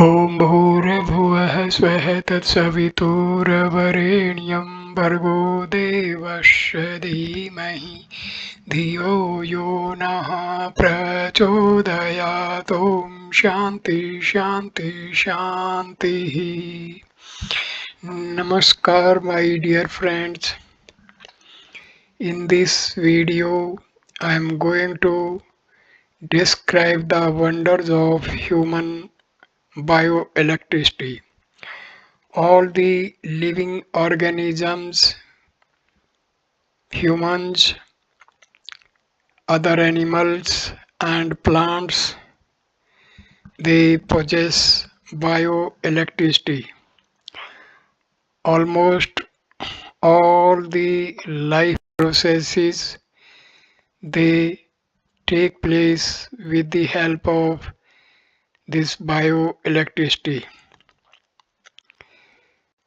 ॐ भूर्भुवः स्वः तत्सवितुर्वरेण्यं भर्गो देवस्य धीमहि धियो यो नः प्रचोदयात् ॐ शान्ति शान्ति शान्तिः. Namaskar, my dear friends. In this video I am going to describe the wonders of human bioelectricity. All the living organisms, humans, other animals, and plants, they possess bioelectricity. Almost all the life processes they take place with the help of this bioelectricity.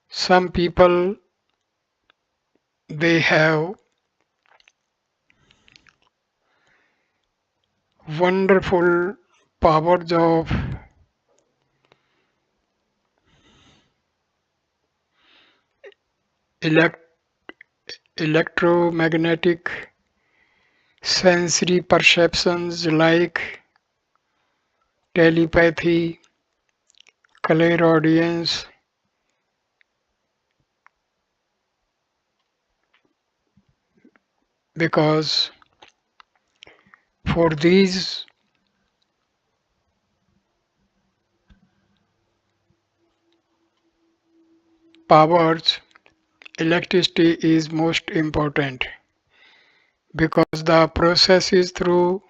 Some people they have wonderful powers of elect- electromagnetic sensory perceptions like telepathy, clairaudience, because for these powers, electricity is most important because the process is through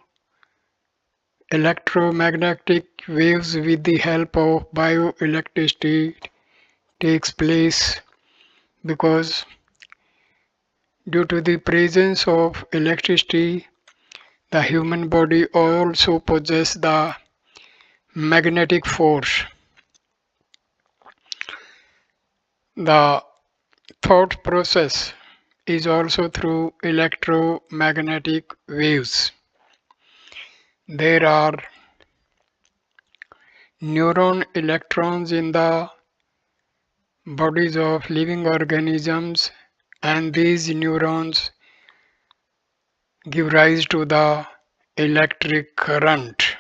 electromagnetic waves with the help of bioelectricity takes place because due to the presence of electricity, the human body also possesses the magnetic force. The thought process is also through electromagnetic waves. There are neuron electrons in the bodies of living organisms, and these neurons give rise to the electric current.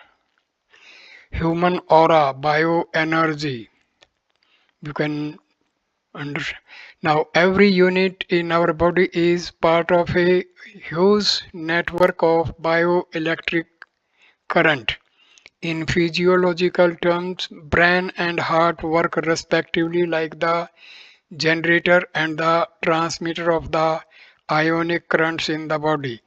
Human aura, bioenergy. You can understand. Now, every unit in our body is part of a huge network of bioelectric current. In physiological terms, brain and heart work respectively like the generator and the transmitter of the ionic currents in the body.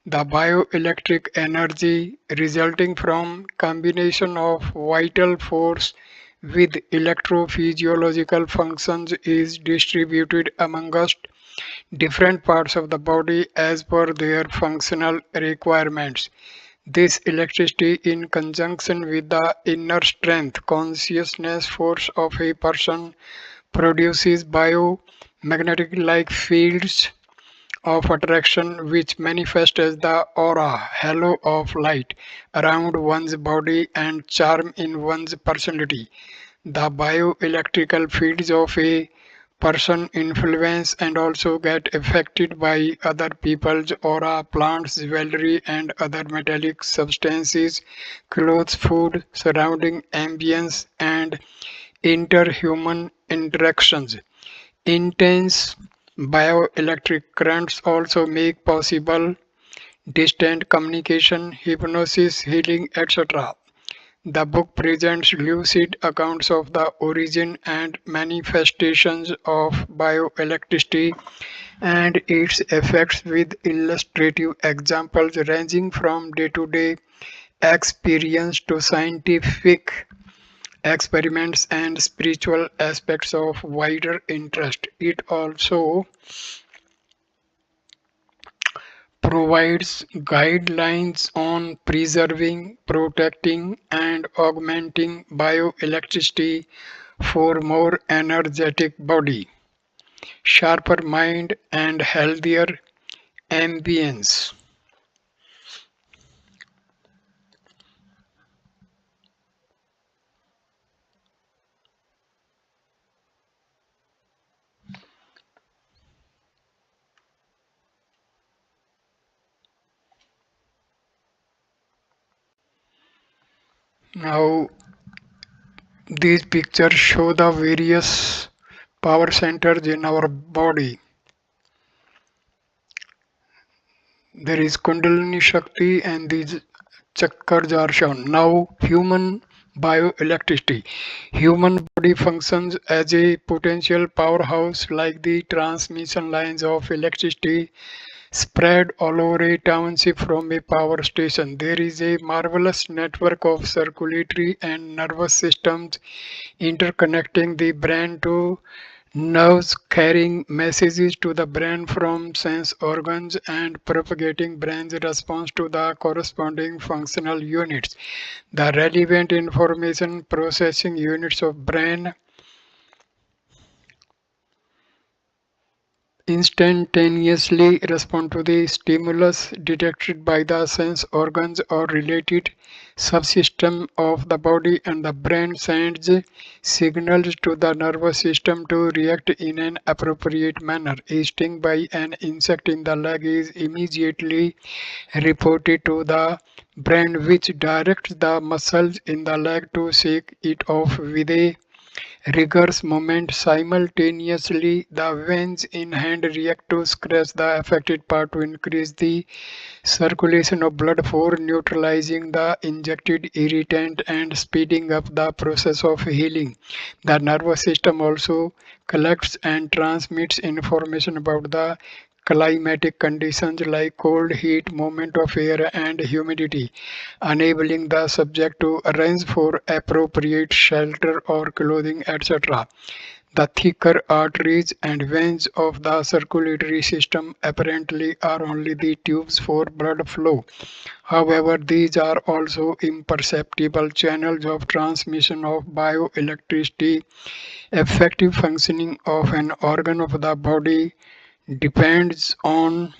The bioelectric energy resulting from combination of vital force with electrophysiological functions is distributed amongst different parts of the body as per their functional requirements. This electricity, in conjunction with the inner strength consciousness force of a person, produces biomagnetic-like fields of attraction which manifest as the aura halo of light around one's body and charm in one's personality. The bioelectrical fields of a person influence and also get affected by other people's aura, plants, jewelry, and other metallic substances, clothes, food, surrounding ambience, and interhuman interactions. Intense bioelectric currents also make possible distant communication, hypnosis, healing, etc. The book presents lucid accounts of the origin and manifestations of bioelectricity and its effects with illustrative examples ranging from day-to-day experience to scientific experiments and spiritual aspects of wider interest. It also provides guidelines on preserving, protecting, and augmenting bioelectricity for more energetic body, sharper mind, and healthier ambience. Now, these pictures show the various power centers in our body. There is Kundalini Shakti and these chakras are shown. Now, human bioelectricity. Human body functions as a potential powerhouse like the transmission lines of electricity spread all over a township from a power station. There is a marvelous network of circulatory and nervous systems interconnecting the brain to nerves, carrying messages to the brain from sense organs and propagating brain's response to the corresponding functional units. The relevant information processing units of brain instantaneously respond to the stimulus detected by the sense organs or related subsystem of the body, and the brain sends signals to the nervous system to react in an appropriate manner. A sting by an insect in the leg is immediately reported to the brain, which directs the muscles in the leg to shake it off with a rigorous movement. Simultaneously, the veins in hand react to scratch the affected part to increase the circulation of blood for neutralizing the injected irritant and speeding up the process of healing. The nervous system also collects and transmits information about the climatic conditions like cold, heat, movement of air, and humidity, enabling the subject to arrange for appropriate shelter or clothing, etc. The thicker arteries and veins of the circulatory system apparently are only the tubes for blood flow. However, these are also imperceptible channels of transmission of bioelectricity. Effective functioning of an organ of the body depends on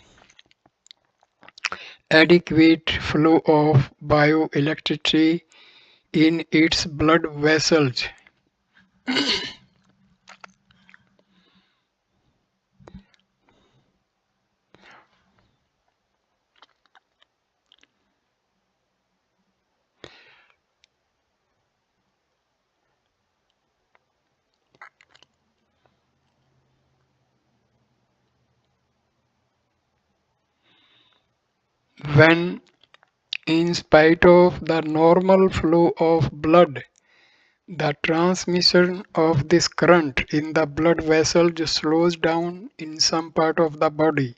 adequate flow of bioelectricity in its blood vessels. When, in spite of the normal flow of blood, the transmission of this current in the blood vessels slows down in some part of the body,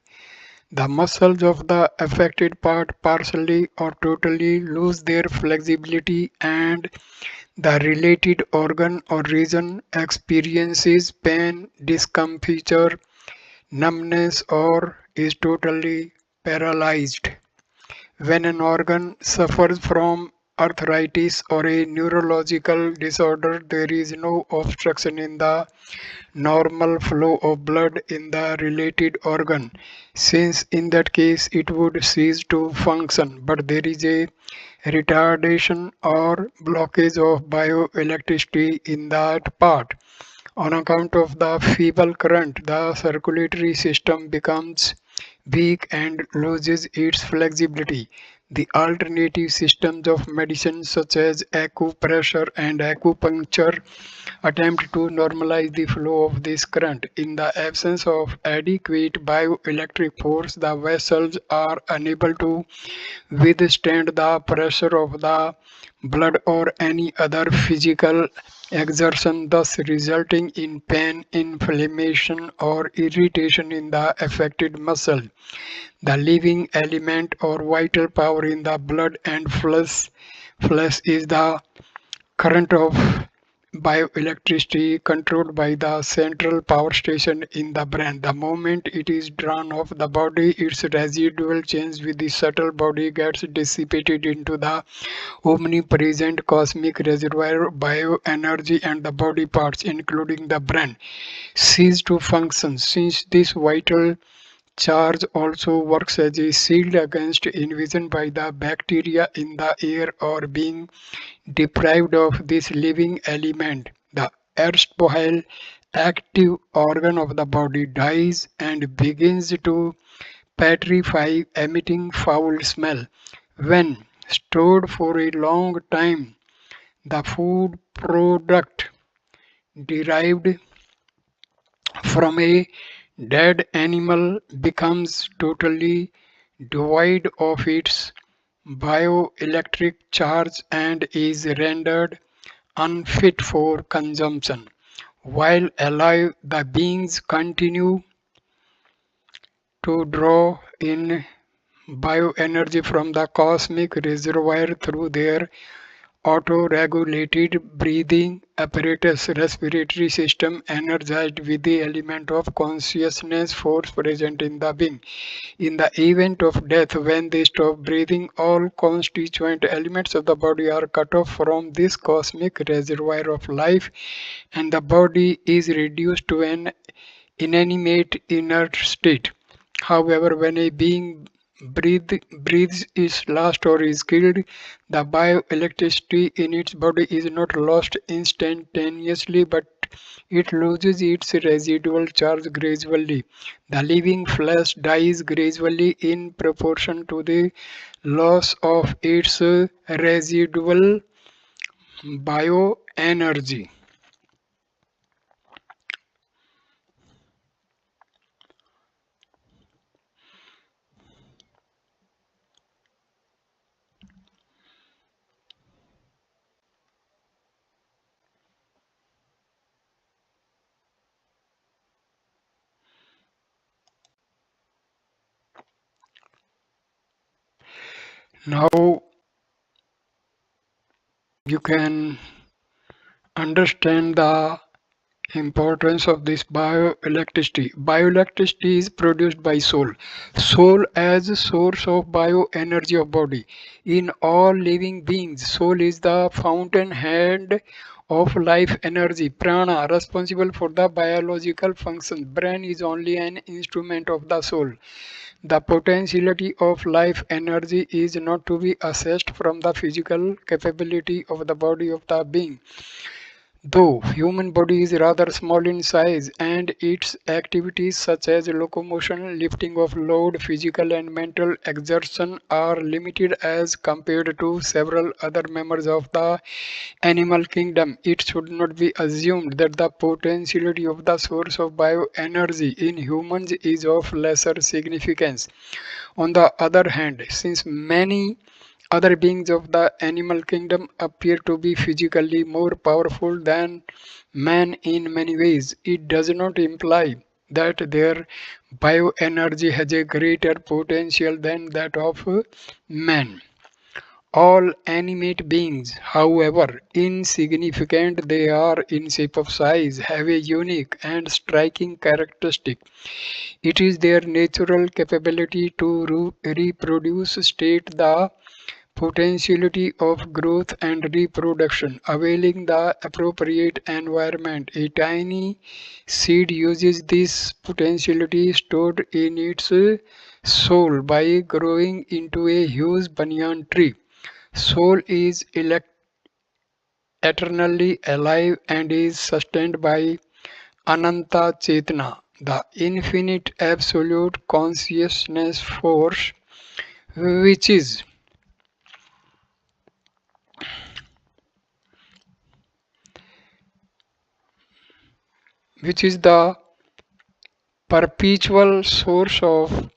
the muscles of the affected part partially or totally lose their flexibility, and the related organ or region experiences pain, discomfiture, numbness, or is totally paralyzed. When an organ suffers from arthritis or a neurological disorder, there is no obstruction in the normal flow of blood in the related organ, since in that case it would cease to function, but there is a retardation or blockage of bioelectricity in that part. On account of the feeble current, the circulatory system becomes weak and loses its flexibility. The alternative systems of medicine, such as acupressure and acupuncture, attempt to normalize the flow of this current. In the absence of adequate bioelectric force, the vessels are unable to withstand the pressure of the blood or any other physical exertion, thus resulting in pain, inflammation, or irritation in the affected muscle. The living element or vital power in the blood and flesh is the current of bioelectricity controlled by the central power station in the brain. The moment it is drawn off the body, its residual change with the subtle body gets dissipated into the omnipresent cosmic reservoir bioenergy, and the body parts, including the brain, cease to function. Since this vital charge also works as a shield against invasion by the bacteria in the air or being deprived of this living element, the erstwhile active organ of the body dies and begins to petrify, emitting foul smell. When stored for a long time, The food product derived from a dead animal becomes totally devoid of its bioelectric charge and is rendered unfit for consumption. While alive, the beings continue to draw in bioenergy from the cosmic reservoir through their auto-regulated breathing apparatus respiratory system energized with the element of consciousness force present in the being. In the event of death, when they stop breathing, all constituent elements of the body are cut off from this cosmic reservoir of life, and the body is reduced to an inanimate inert state. However, when a being breathes its last or is killed, the bioelectricity in its body is not lost instantaneously but it loses its residual charge gradually. The living flesh dies gradually in proportion to the loss of its residual bioenergy. Now you can understand the importance of this bioelectricity. Bioelectricity is produced by soul. Soul as a source of bioenergy of body. In all living beings, soul is the fountainhead of life energy. Prana, responsible for the biological function. Brain is only an instrument of the soul. The potentiality of life energy is not to be assessed from the physical capability of the body of the being. Though human body is rather small in size and its activities such as locomotion, lifting of load, physical and mental exertion are limited as compared to several other members of the animal kingdom, it should not be assumed that the potentiality of the source of bioenergy in humans is of lesser significance. On the other hand, since many other beings of the animal kingdom appear to be physically more powerful than man in many ways, it does not imply that their bioenergy has a greater potential than that of man. All animate beings, however insignificant they are in shape of size, have a unique and striking characteristic. It is their natural capability to reproduce state the potentiality of growth and reproduction, availing the appropriate environment. A tiny seed uses this potentiality stored in its soul by growing into a huge banyan tree. Soul is eternally alive and is sustained by Ananta Chetna, the infinite absolute consciousness force, which is the perpetual source of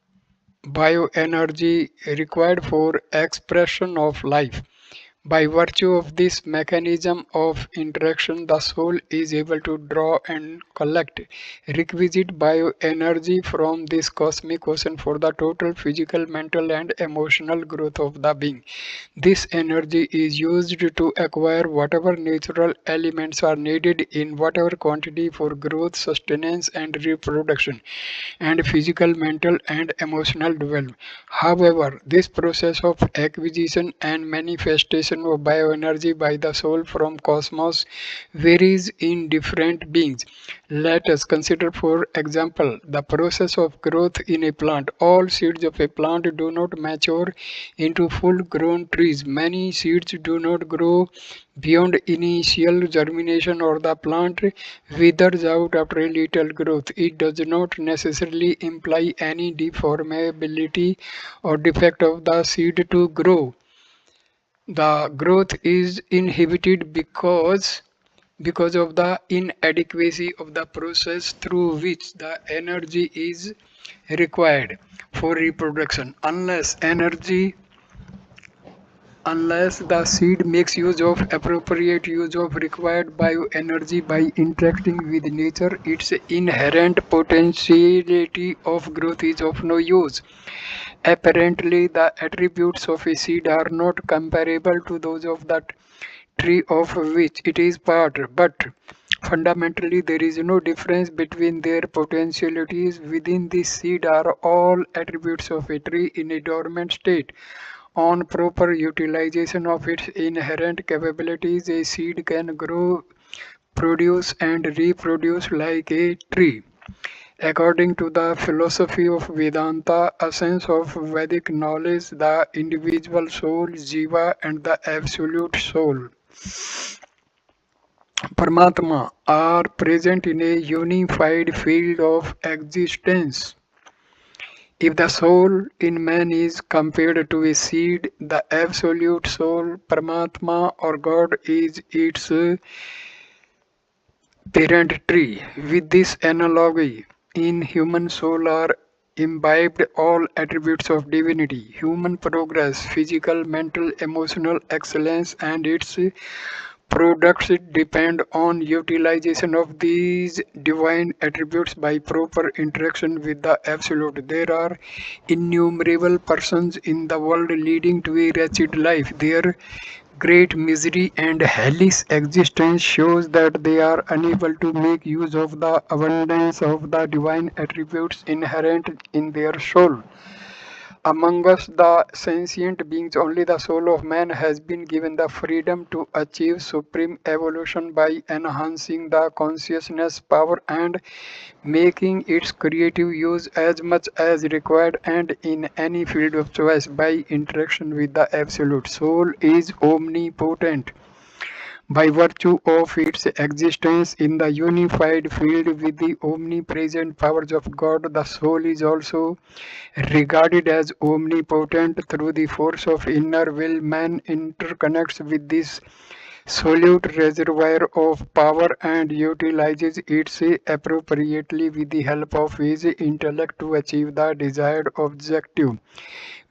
bioenergy required for expression of life. By virtue of this mechanism of interaction, the soul is able to draw and collect requisite bioenergy from this cosmic ocean for the total physical, mental, and emotional growth of the being. This energy is used to acquire whatever natural elements are needed in whatever quantity for growth, sustenance, and reproduction, and physical, mental, and emotional development. However, this process of acquisition and manifestation of bioenergy by the soul from cosmos varies in different beings. Let us consider, for example, the process of growth in a plant. All seeds of a plant do not mature into full-grown trees. Many seeds do not grow beyond initial germination or the plant withers out after a little growth. It does not necessarily imply any deformability or defect of the seed to grow. The growth is inhibited because of the inadequacy of the process through which the energy is required for reproduction. Unless the seed makes use of appropriate use of required bioenergy by interacting with nature, its inherent potentiality of growth is of no use. Apparently, the attributes of a seed are not comparable to those of the tree of which it is part, but fundamentally there is no difference between their potentialities. Within the seed are all attributes of a tree in a dormant state. On proper utilization of its inherent capabilities, a seed can grow, produce, and reproduce like a tree. According to the philosophy of Vedanta, essence of Vedic knowledge, the individual soul, Jiva, and the absolute soul, Paramatma, are present in a unified field of existence. If the soul in man is compared to a seed, the absolute soul, Paramatma or God, is its parent tree. With this analogy, in human soul are imbibed all attributes of divinity, human progress, physical, mental, emotional excellence, and its products depend on utilization of these divine attributes by proper interaction with the Absolute. There are innumerable persons in the world leading to a wretched life. Their great misery and hellish existence shows that they are unable to make use of the abundance of the divine attributes inherent in their soul. Among us, the sentient beings, only the soul of man has been given the freedom to achieve supreme evolution by enhancing the consciousness power and making its creative use as much as required and in any field of choice by interaction with the Absolute. Soul is omnipotent. By virtue of its existence in the unified field with the omnipresent powers of God, the soul is also regarded as omnipotent through the force of inner will. Man interconnects with this solute reservoir of power and utilizes it appropriately with the help of his intellect to achieve the desired objective.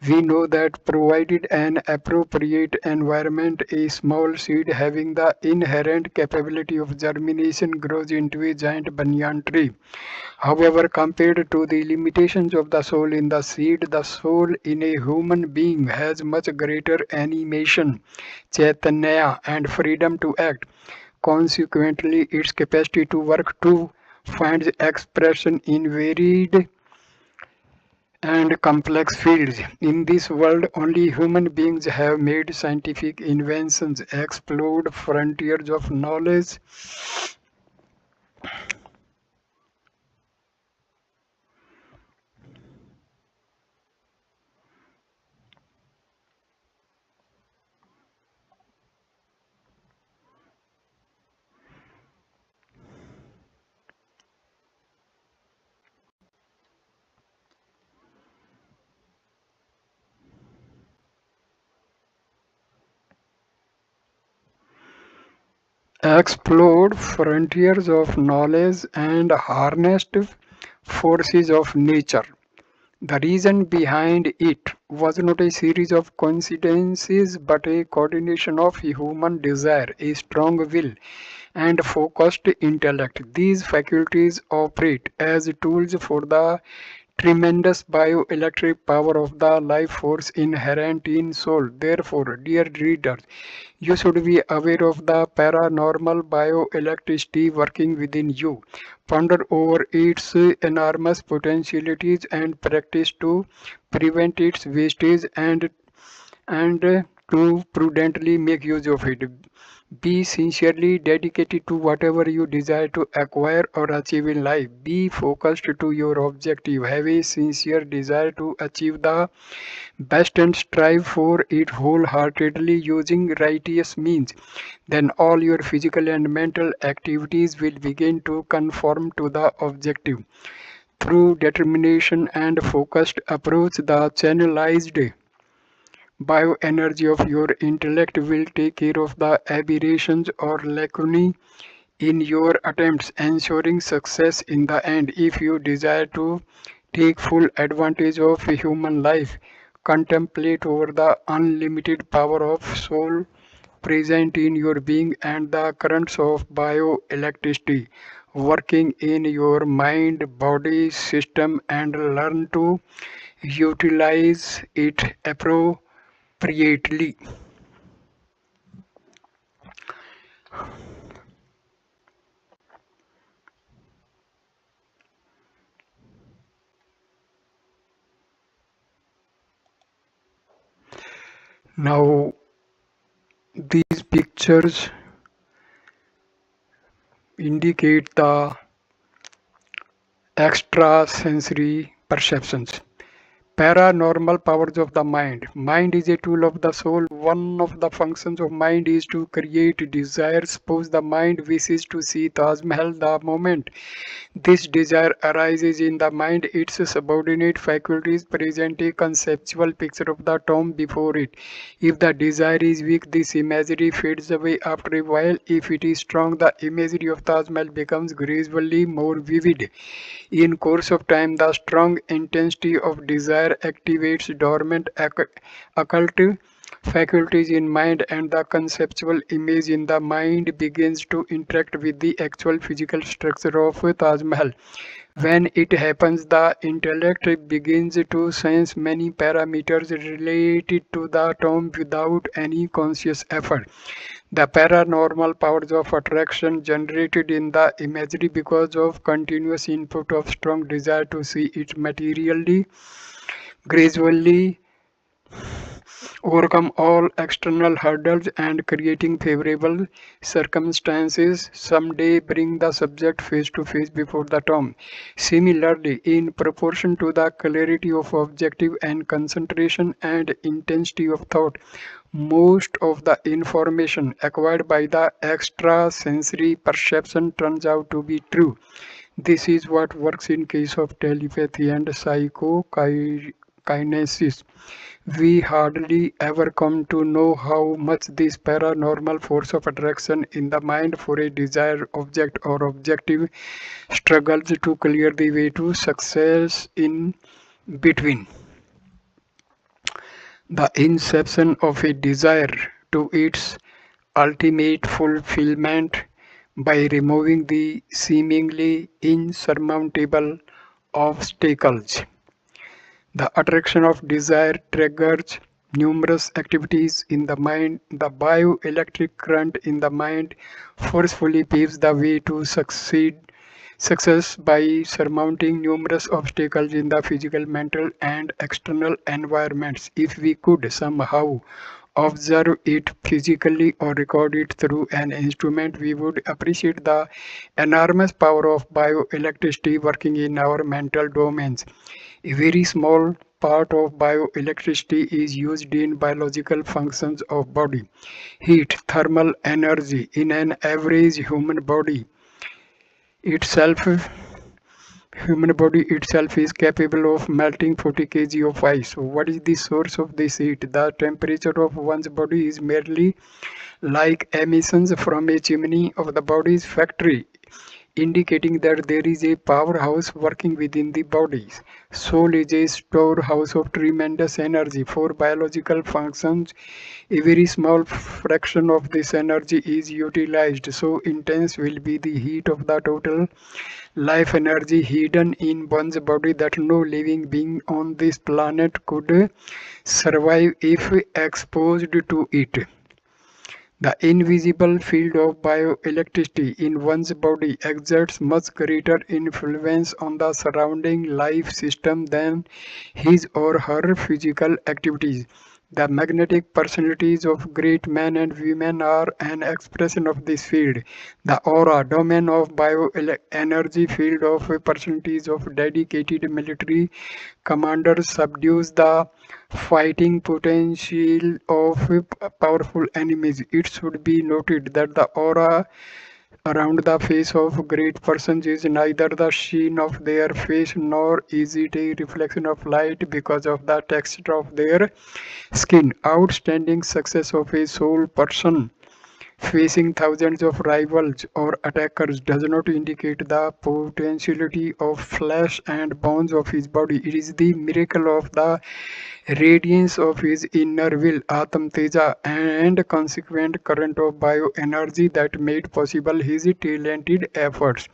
We know that provided an appropriate environment, a small seed having the inherent capability of germination grows into a giant banyan tree. However, compared to the limitations of the soul in the seed, the soul in a human being has much greater animation, chaitanya, and freedom to act. Consequently, its capacity to work too finds expression in varied and complex fields. In this world, only human beings have made scientific inventions, explored frontiers of knowledge, and harnessed forces of nature. The reason behind it was not a series of coincidences but a coordination of human desire, a strong will, and focused intellect. These faculties operate as tools for the tremendous bioelectric power of the life force inherent in soul. Therefore, dear readers, you should be aware of the paranormal bioelectricity working within you. Ponder over its enormous potentialities and practice to prevent its wastage and to prudently make use of it. Be sincerely dedicated to whatever you desire to acquire or achieve in life. Be focused to your objective. Have a sincere desire to achieve the best and strive for it wholeheartedly using righteous means. Then all your physical and mental activities will begin to conform to the objective. Through determination and focused approach, the channelized bioenergy of your intellect will take care of the aberrations or lacunae in your attempts, ensuring success in the end. If you desire to take full advantage of human life, contemplate over the unlimited power of soul present in your being and the currents of bioelectricity working in your mind body system and learn to utilize it appropriately. Now, these pictures indicate the extrasensory perceptions. Paranormal powers of the mind. Mind is a tool of the soul. One of the functions of mind is to create desire. Suppose the mind wishes to see Taj Mahal the moment this desire arises in the mind, its subordinate faculties present a conceptual picture of the tomb before it. If the desire is weak, this imagery fades away after a while. If it is strong, the imagery of Taj Mahal becomes gradually more vivid. In course of time, the strong intensity of desire activates dormant occult faculties in mind and the conceptual image in the mind begins to interact with the actual physical structure of Taj Mahal. When it happens, the intellect begins to sense many parameters related to the tomb without any conscious effort. The paranormal powers of attraction generated in the imagery because of continuous input of strong desire to see it materially gradually overcome all external hurdles and creating favorable circumstances someday bring the subject face to face before the tomb. Similarly, in proportion to the clarity of objective and concentration and intensity of thought, most of the information acquired by the extrasensory perception turns out to be true. This is what works in case of telepathy and psychokinesis. We hardly ever come to know how much this paranormal force of attraction in the mind for a desired object or objective struggles to clear the way to success in between. The inception of a desire to its ultimate fulfillment by removing the seemingly insurmountable obstacles. The attraction of desire triggers numerous activities in the mind. The bioelectric current in the mind forcefully paves the way to success by surmounting numerous obstacles in the physical, mental, and external environments. If we could somehow observe it physically or record it through an instrument, we would appreciate the enormous power of bioelectricity working in our mental domains. A very small part of bioelectricity is used in biological functions of body. Heat, thermal energy in an average itself human body itself is capable of melting 40 kg of ice. So what is the source of this heat? The temperature of one's body is merely like emissions from a chimney of the body's factory, indicating that there is a powerhouse working within the body. Soul is a storehouse of tremendous energy for biological functions. A very small fraction of this energy is utilized, so intense will be the heat of the total life energy hidden in one's body that no living being on this planet could survive if exposed to it. The invisible field of bioelectricity in one's body exerts much greater influence on the surrounding life system than his or her physical activities. The magnetic personalities of great men and women are an expression of this field. The aura, domain of bioenergy field of personalities of dedicated military commanders subdues the fighting potential of powerful enemies. It should be noted that the aura around the face of great persons is neither the sheen of their face nor is it a reflection of light because of the texture of their skin. Outstanding success of a sole person facing thousands of rivals or attackers does not indicate the potentiality of flesh and bones of his body. It is the miracle of the radiance of his inner will, Atam Teja, and consequent current of bioenergy that made possible his talented efforts.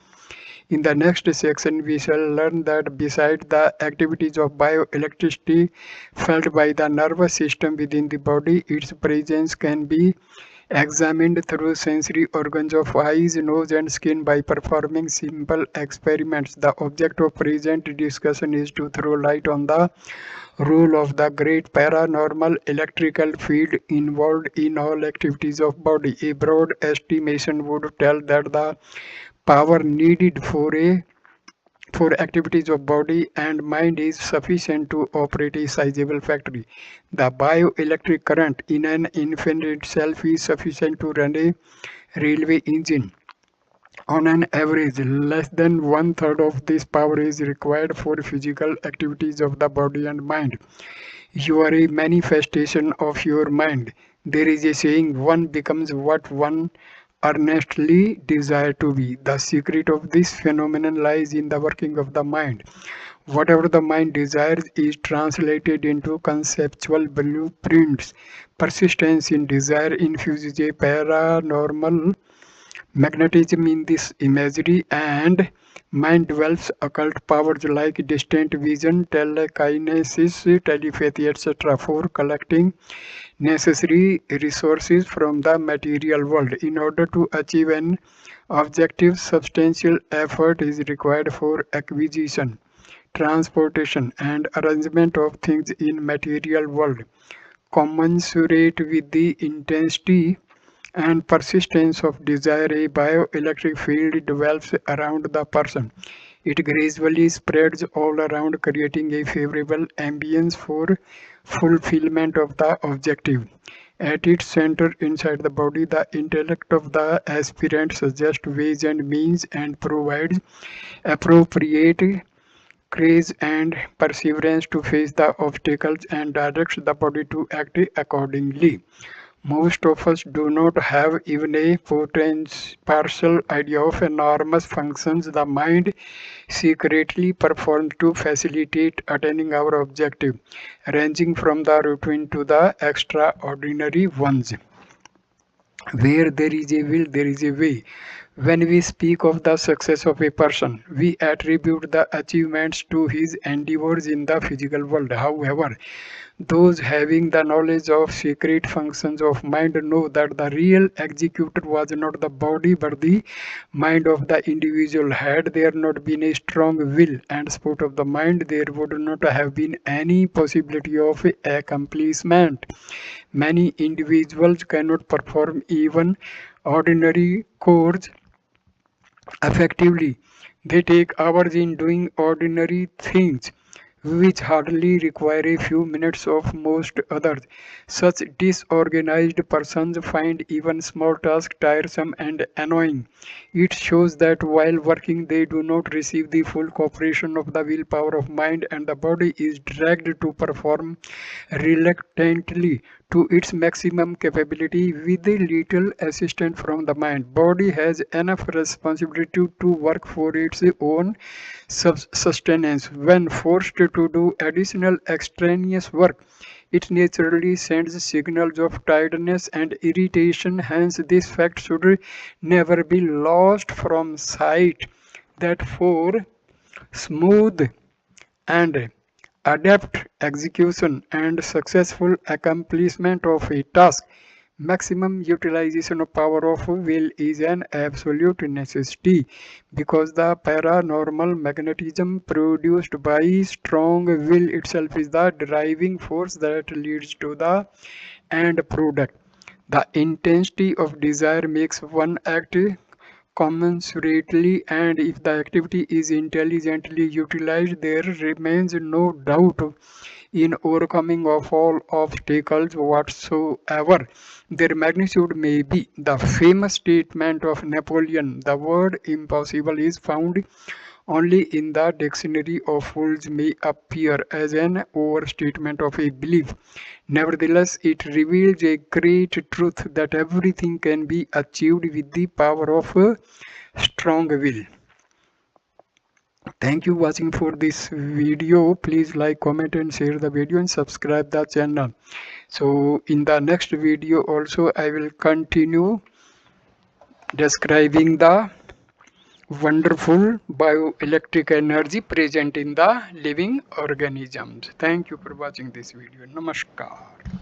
In the next section, we shall learn that beside the activities of bioelectricity felt by the nervous system within the body, its presence can be examined through sensory organs of eyes, nose, and skin by performing simple experiments. The object of present discussion is to throw light on the role of the great paranormal electrical field involved in all activities of body. A broad estimation would tell that the power needed for activities of body and mind is sufficient to operate a sizable factory. The bioelectric current in an infant itself is sufficient to run a railway engine. On an average, less than one third of this power is required for physical activities of the body and mind. You are a manifestation of your mind. There is a saying, one becomes what one earnestly desires to be. The secret of this phenomenon lies in the working of the mind. Whatever the mind desires is translated into conceptual blueprints. Persistence in desire infuses a paranormal magnetism in this imagery, and mind develops occult powers like distant vision, telekinesis, telepathy, etc. for collecting necessary resources from the material world. In order to achieve an objective, substantial effort is required for acquisition, transportation, and arrangement of things in material world, commensurate with the intensity and persistence of desire. A bioelectric field develops around the person. It gradually spreads all around, creating a favorable ambience for fulfillment of the objective. At its center inside the body, the intellect of the aspirant suggests ways and means and provides appropriate courage and perseverance to face the obstacles and directs the body to act accordingly. Most of us do not have even a partial idea of enormous functions the mind secretly performs to facilitate attaining our objective, ranging from the routine to the extraordinary ones. Where there is a will, there is a way. When we speak of the success of a person, we attribute the achievements to his endeavors in the physical world. However, those having the knowledge of secret functions of mind know that the real executor was not the body but the mind of the individual. Had there not been a strong will and support of the mind, there would not have been any possibility of accomplishment. Many individuals cannot perform even ordinary chores effectively. They take hours in doing ordinary things which hardly require a few minutes of most others. Such disorganized persons find even small tasks tiresome and annoying. It shows that while working they do not receive the full cooperation of the willpower of mind, and the body is dragged to perform reluctantly to its maximum capability with a little assistance from the mind. Body has enough responsibility to work for its own sustenance. When forced to do additional extraneous work, it naturally sends signals of tiredness and irritation. Hence, this fact should never be lost from sight that for smooth and adept execution and successful accomplishment of a task, maximum utilization of power of will is an absolute necessity, because the paranormal magnetism produced by strong will itself is the driving force that leads to the end product. The intensity of desire makes one act commensurately, and if the activity is intelligently utilized, there remains no doubt in overcoming of all obstacles whatsoever their magnitude may be. The famous statement of Napoleon, the word impossible is found only in the dictionary of fools, may appear as an overstatement of a belief. Nevertheless, it reveals a great truth that everything can be achieved with the power of a strong will. Thank you watching for this video. Please like, comment and share the video and subscribe the channel. So in the next video also I will continue describing the wonderful bioelectric energy present in the living organisms. Thank you for watching this video. Namaskar.